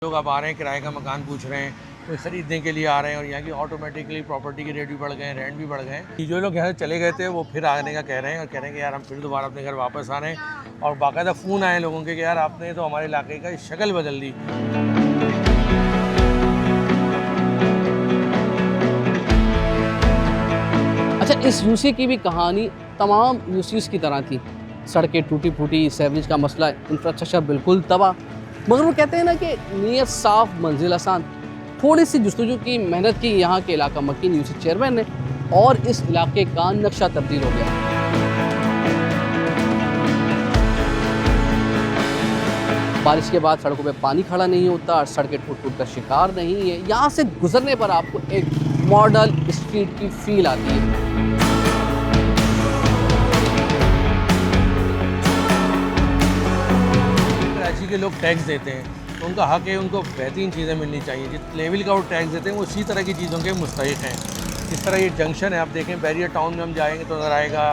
लोग अब आ रहे हैं, किराए का मकान पूछ रहे हैं, कोई ख़रीदने के लिए आ रहे हैं और यहाँ की ऑटोमेटिकली प्रॉपर्टी के रेट भी बढ़ गए हैं, रेंट भी बढ़ गए हैं। जो लोग यहाँ से चले गए थे वो फिर आने का कह रहे हैं और कह रहे हैं कि यार हम फिर दोबारा अपने घर वापस आ रहे हैं। और बाकायदा फ़ोन आए लोगों के कि यार आपने तो हमारे इलाके का शक्ल बदल दी। अच्छा, इस यूसी की भी कहानी तमाम यूसीज़ की तरह थी। सड़कें टूटी फूटी, सीवरेज का मसला, इंफ्रास्ट्रक्चर बिल्कुल तबाह। मगर वो कहते हैं ना कि नीयत साफ मंजिल आसान। थोड़ी सी जुस्तजू की मेहनत की यहाँ के इलाका मकीन यूसी चेयरमैन ने और इस इलाके का नक्शा तब्दील हो गया। बारिश के बाद सड़कों पे पानी खड़ा नहीं होता, सड़कें टूट टूट का शिकार नहीं है। यहाँ से गुजरने पर आपको एक मॉडल स्ट्रीट की फील आती है। कराची के लोग टैक्स देते हैं तो उनका हक है, उनको बेहतरीन चीज़ें मिलनी चाहिए। जिस लेवल का वो टैक्स देते हैं वो उसी तरह की चीज़ों के मुस्तहिक हैं। इस तरह ये जंक्शन है, आप देखें बैरियर टाउन में हम जाएंगे तो नज़र आएगा,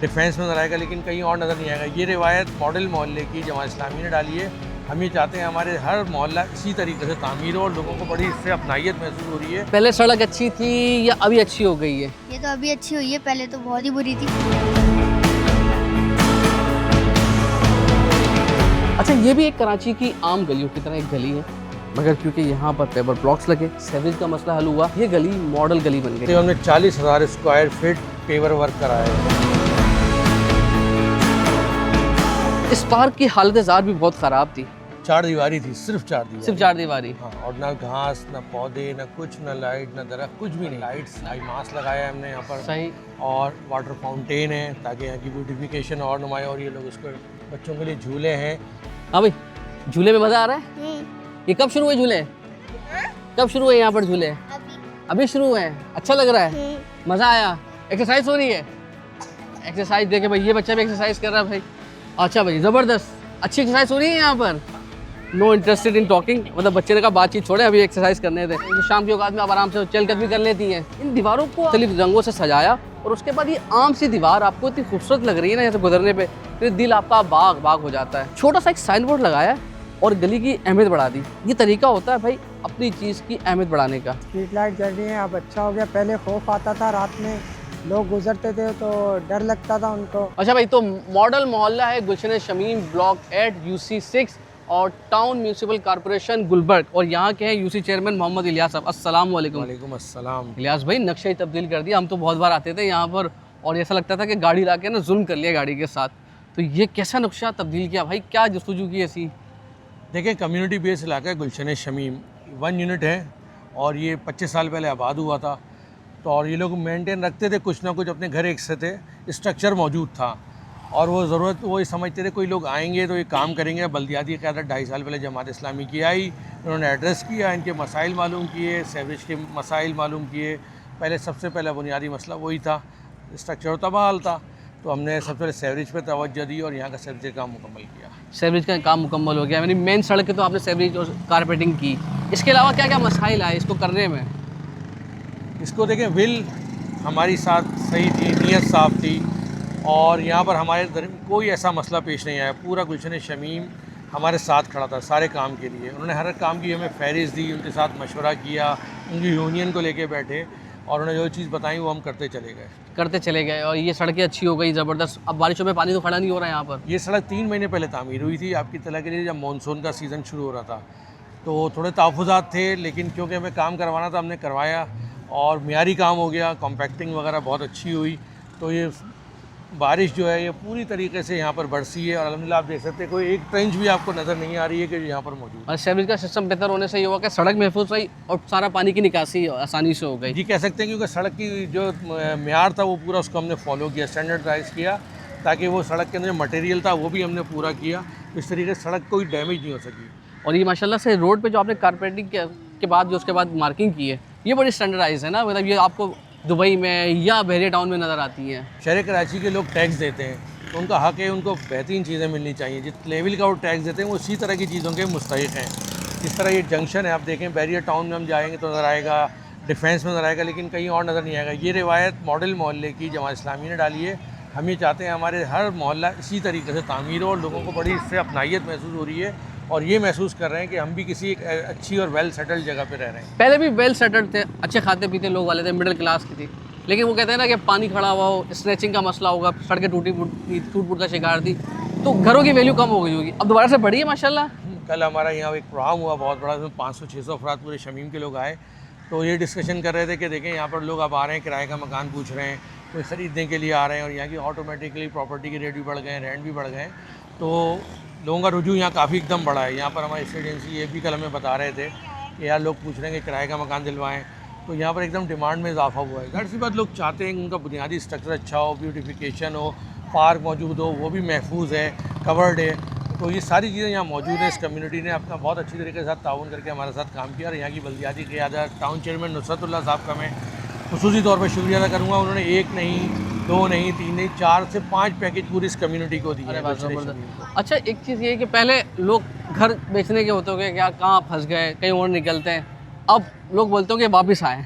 डिफेंस में नज़र आएगा, लेकिन कहीं और नज़र नहीं आएगा। ये रिवायत मॉडल मोहल्ले की जमात इस्लामी ने डाली है। हम ये चाहते हैं हमारे हर मोहल्ला इसी तरीके से तामीर हो और लोगों को बड़ी इससे अपनाइयत महसूस हो रही है। पहले सड़क अच्छी थी या अभी अच्छी हो गई है? ये तो अभी अच्छी हुई है, पहले तो बहुत ही बुरी थी। अच्छा, ये भी एक कराची की आम गलियों की तरह एक गली है, मगर क्योंकि यहाँ पर पेपर ब्लॉक्स लगे, सीवरेज का मसला हल हुआ, ये गली मॉडल गली बन गई। तो हमने 40,000 स्क्वायर फीट पेवर वर्क कराया है। इस पार्क की हालत ज़ार भी बहुत ख़राब थी। 4 दीवारी थी, सिर्फ 4 दीवारी। सिर्फ 4 दीवारी। हाँ, और ना घास, ना पौधे, ना कुछ, ना लाइट, ना दरख्त, कुछ भी नहीं। लाइट्स, मास्क लगाया है हमने यहाँ पर। सही। और वाटर फाउंटेन है ताकि यहाँ की ब्यूटिफिकेशन और नुमाया, और ये लोग उसको बच्चों के लिए झूले हैं। हाँ भाई, झूले में मज़ा आ रहा है? ये कब शुरू हुए झूले? कब शुरू हुए यहाँ पर झूले? अभी शुरू हुए हैं। अच्छा लग रहा है? मज़ा आया? एक्सरसाइज हो रही है? एक्सरसाइज देखे भाई, ये बच्चा भी एक्सरसाइज कर रहा है भाई। अच्छा भाई, ज़बरदस्त, अच्छी एक्सरसाइज हो रही है यहाँ पर। नो इंटरेस्टेड इन टॉकिंग, मतलब बच्चे ने कहा बातचीत छोड़े, अभी एक्सरसाइज करने थे। तो शाम के औकात में आप आराम से चलकदमी कर लेती हैं। इन दीवारों को मुख्तलिफ रंगों से सजाया और उसके बाद ये आम सी दीवार आपको इतनी खूबसूरत लग रही है ना, जैसे गुजरने पे फिर दिल आपका बाग बाग हो जाता है। छोटा सा एक साइन बोर्ड लगाया और गली की अहमियत बढ़ा दी। ये तरीका होता है भाई अपनी चीज़ की अहमियत बढ़ाने का। स्ट्रीट लाइट जल रही है, अब अच्छा हो गया। पहले खौफ आता था, रात में लोग गुजरते थे तो डर लगता था उनको। अच्छा भाई, तो मॉडल मोहल्ला है गुलशन शमीम, ब्लॉक 8 UC 6 और टाउन म्यूनसिपल कॉर्पोरेशन गुलबर्ग, और यहाँ के हैं यूसी चेयरमैन मोहम्मद इलियास साहब। अस्सलाम वालेकुम। वालेकुम अस्सलाम। इलियास भाई, नक्शा ही तब्दील कर दिया। हम तो बहुत बार आते थे यहाँ पर और ऐसा लगता था कि गाड़ी ला के ना जुल्म कर लिया गाड़ी के साथ। तो ये कैसा नक्शा तब्दील किया भाई, क्या जस्तजू की ऐसी? देखिए, कम्युनिटी बेस्ड इलाका है गुलशन शमीम, 1 यूनिट है और ये 25 साल पहले आबाद हुआ था। तो और ये लोग मेंटेन रखते थे कुछ ना कुछ, अपने घर एक से थे, स्ट्रक्चर मौजूद था और वो ज़रूरत वो ये समझते थे कोई लोग आएंगे तो ये काम करेंगे। बल्दियाती क़यादत 2.5 साल पहले जमात इस्लामी की आई, उन्होंने एड्रेस किया, इनके मसाइल मालूम किए, सीवरेज के मसाइल मालूम किए। पहले सबसे पहला बुनियादी मसला वही था, स्ट्रक्चर तबाह हाल था। तो हमने सबसे पहले सीवरेज पर तवज्जो दी और यहाँ का सीवरेज का काम मुकम्मल किया। सीवरेज का काम मुकम्मल हो गया, यानी मेन सड़क तो आपने सीवरेज और कारपेटिंग की। इसके अलावा क्या क्या मसाइल आए इसको करने में? इसको देखें, विल हमारी साथ सही थी, नीयत साफ़ थी और यहाँ पर हमारे कोई ऐसा मसला पेश नहीं आया। पूरा गुलशन शमीम हमारे साथ खड़ा था सारे काम के लिए। उन्होंने हर काम की हमें फहरिस्त दी, उनके साथ मशवरा किया, उनकी यूनियन को लेके बैठे और उन्होंने जो चीज़ बताई वो हम करते चले गए। और ये सड़कें अच्छी हो गई, ज़बरदस्त। अब बारिशों में पानी तो खड़ा नहीं हो रहा है यहाँ पर। ये सड़क 3 महीने पहले तामीर हुई थी, आपकी तला के लिए, जब मानसून का सीज़न शुरू हो रहा था। तो थोड़े तहफ़्फ़ुज़ात थे, लेकिन क्योंकि हमें काम करवाना था हमने करवाया और मियारी काम हो गया, कॉम्पैक्टिंग वगैरह बहुत अच्छी हुई। तो ये बारिश जो है ये पूरी तरीके से यहाँ पर बरसी है और अल्हम्दुलिल्लाह आप देख सकते हैं कोई एक ट्रेंच भी आपको नज़र नहीं आ रही है कि यहाँ पर मौजूद है। और सीवरेज का सिस्टम बेहतर होने से ये हुआ कि सड़क महफूज रही और सारा पानी की निकासी आसानी से हो गई। जी कह सकते हैं, क्योंकि सड़क की जो मेयार था वो पूरा उसको हमने फॉलो किया, स्टैंडर्डाइज किया, ताकि वो सड़क के अंदर जो मटेरियल था वो भी हमने पूरा किया। इस तरीके से सड़क कोई डैमेज नहीं हो सकी। और ये माशाल्लाह से रोड पे जो आपने कारपेटिंग के बाद जो उसके बाद मार्किंग की है, ये बड़ी स्टैंडर्डाइज है ना, मतलब ये आपको दुबई में या बहरिया टाउन में नज़र आती हैं। शहर कराची के लोग टैक्स देते हैं तो उनका हक है, उनको बेहतरीन चीज़ें मिलनी चाहिए। जिस लेवल का वो टैक्स देते हैं वो उसी तरह की चीज़ों के मुस्तहिक हैं। इस तरह ये जंक्शन है, आप देखें बैरियर टाउन में हम जाएंगे तो नज़र आएगा, डिफेंस में नज़र आएगा, लेकिन कहीं और नज़र नहीं आएगा। ये रिवायत मॉडल मोहल्ले की जमात इस्लामी ने डाली है। हम ये चाहते हैं हमारे हर मोहल्ला इसी तरीके से तामीर हो और लोगों को बड़ी इससे अपनाइयत महसूस हो रही है और ये महसूस कर रहे हैं कि हम भी किसी एक अच्छी और वेल सेटल्ड जगह पे रह रहे हैं। पहले भी वेल सेटल्ड थे, अच्छे खाते पीते लोग वाले थे, मिडिल क्लास की थी, लेकिन वो कहते हैं ना कि पानी खड़ा हुआ हो, स्ट्रेचिंग का मसला होगा, सड़कें टूट फूट का शिकार थी, तो घरों की वैल्यू कम हो गई होगी। अब दोबारा से बढ़ी है माशाल्लाह। कल हमारा यहाँ एक प्रोग्राम हुआ बहुत बड़ा, उसमें 500-600 अफराद पूरे शमीम के लोग आए, तो ये डिस्कशन कर रहे थे कि देखें यहाँ पर लोग अब आ रहे हैं, किराए का मकान पूछ रहे हैं, कोई ख़रीदने के लिए आ रहे हैं, और यहाँ की ऑटोमेटिकली प्रॉपर्टी के रेट भी बढ़ गए हैं, रेंट भी बढ़ गए हैं, तो लोगों का रुझू यहाँ काफ़ी एकदम बढ़ा है। यहाँ पर हमारे स्टेट एजेंसी ये भी कल हमें बता रहे थे कि यार लोग पूछ रहे हैं कि किराए का मकान दिलवाएं, तो यहाँ पर एकदम डिमांड में इजाफा हुआ है। जाहिर सी बात, लोग चाहते हैं कि उनका बुनियादी स्ट्रक्चर अच्छा हो, ब्यूटिफिकेशन हो, पार्क मौजूद हो, वो भी महफूज है, कवर्ड है, तो ये सारी चीज़ें यहाँ मौजूद हैं। इस कम्युनिटी ने अपना बहुत अच्छी तरीके के साथ ताउन करके हमारे साथ काम किया, और यहाँ की बल्दियाती क़यादत, टाउन चेयरमैन नुसरतुल्लाह साहब का मैं खुसूसी तौर पर शुक्रिया अदा करूँगा। उन्होंने 1 नहीं, 2 नहीं, 3 नहीं, 4 से 5 पैकेज पूरी इस कम्युनिटी को दिए हैं। अच्छा, एक चीज़ ये है कि पहले लोग घर बेचने के होते हो यार कहाँ फंस गए, कहीं और निकलते हैं, अब लोग बोलते हो कि वापस आए।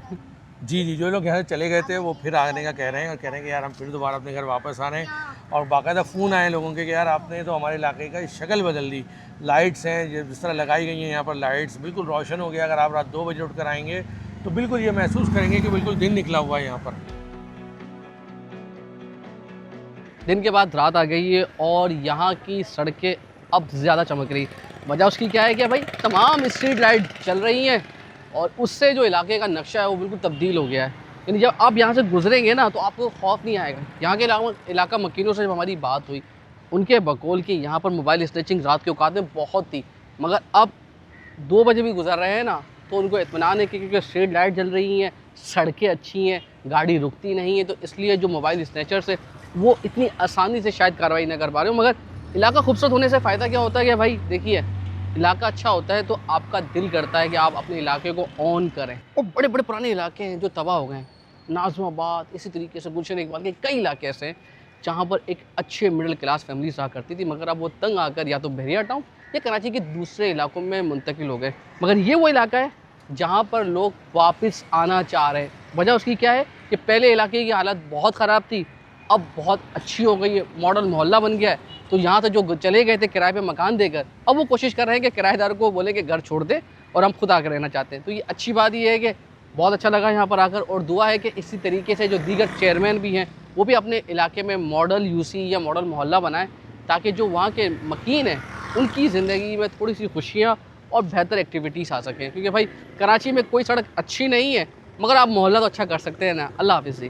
जी, जो लोग यहाँ से चले गए थे वो फिर आने का कह रहे हैं, और कह रहे हैं कि यार हम फिर दोबारा अपने घर वापस आ रहे हैं, और बाकायदा फ़ोन आए लोगों के कि यार आपने तो हमारे इलाके का शक्ल बदल दी। लाइट्स हैं जिस तरह लगाई गई हैं यहाँ पर, लाइट्स बिल्कुल रोशन हो गया। अगर आप रात 2 बजे उठ कर आएँगे तो बिल्कुल ये महसूस करेंगे कि बिल्कुल दिन निकला हुआ है यहाँ पर। दिन के बाद रात आ गई है और यहाँ की सड़कें अब ज़्यादा चमक रही। वजह उसकी क्या है कि भाई तमाम स्ट्रीट लाइट चल रही हैं, और उससे जो इलाके का नक्शा है वो बिल्कुल तब्दील हो गया है। यानी जब आप यहाँ से गुजरेंगे ना तो आपको खौफ नहीं आएगा। यहाँ के इलाका मकीनों से जब हमारी बात हुई, उनके बकौल की यहाँ पर मोबाइल स्नैचिंग रात के औकात में बहुत थी, मगर अब 2 बजे भी गुजर रहे हैं ना तो उनको इत्मीनान है कि क्योंकि स्ट्रीट लाइट जल रही हैं, सड़कें अच्छी हैं, गाड़ी रुकती नहीं है, तो इसलिए जो मोबाइल स्नैचर्स है वो इतनी आसानी से शायद कार्रवाई ना कर पा रहे हो। मगर इलाका खूबसूरत होने से फ़ायदा क्या होता है कि भाई देखिए, इलाका अच्छा होता है तो आपका दिल करता है कि आप अपने इलाके को ऑन करें। और बड़े बड़े पुराने इलाके हैं जो तबाह हो गए हैं, नाज़िमाबाद, इसी तरीके से गुलशन इकबाल के कई इलाके ऐसे हैं जहाँ पर एक अच्छे मिडिल क्लास फैमिली रहा करती थी, मगर अब वो तंग आकर या तो बहरिया टाउन या कराची के दूसरे इलाकों में मुंतकिल हो गए। मगर ये वो इलाका है जहाँ पर लोग वापस आना चाह रहे हैं। वजह उसकी क्या है कि पहले इलाके की हालत बहुत ख़राब थी, अब बहुत अच्छी हो गई है, मॉडल मोहल्ला बन गया है, तो यहाँ से जो चले गए थे किराए पे मकान देकर, अब वो कोशिश कर रहे हैं कि किराएदार को बोले कि घर छोड़ दे और हम खुद आकर रहना चाहते हैं। तो ये अच्छी बात ये है कि बहुत अच्छा लगा यहाँ पर आकर, और दुआ है कि इसी तरीके से जो दीगर चेयरमैन भी हैं वो भी अपने इलाके में मॉडल यूसी या मॉडल मोहल्ला बनाएं, ताकि जो वहाँ के मकीन हैं उनकी ज़िंदगी में थोड़ी सी खुशियाँ और बेहतर एक्टिविटीज़ आ सकें। क्योंकि भाई कराची में कोई सड़क अच्छी नहीं है, मगर आप मोहल्ला तो अच्छा कर सकते हैं ना। अल्लाह हाफ़िज़।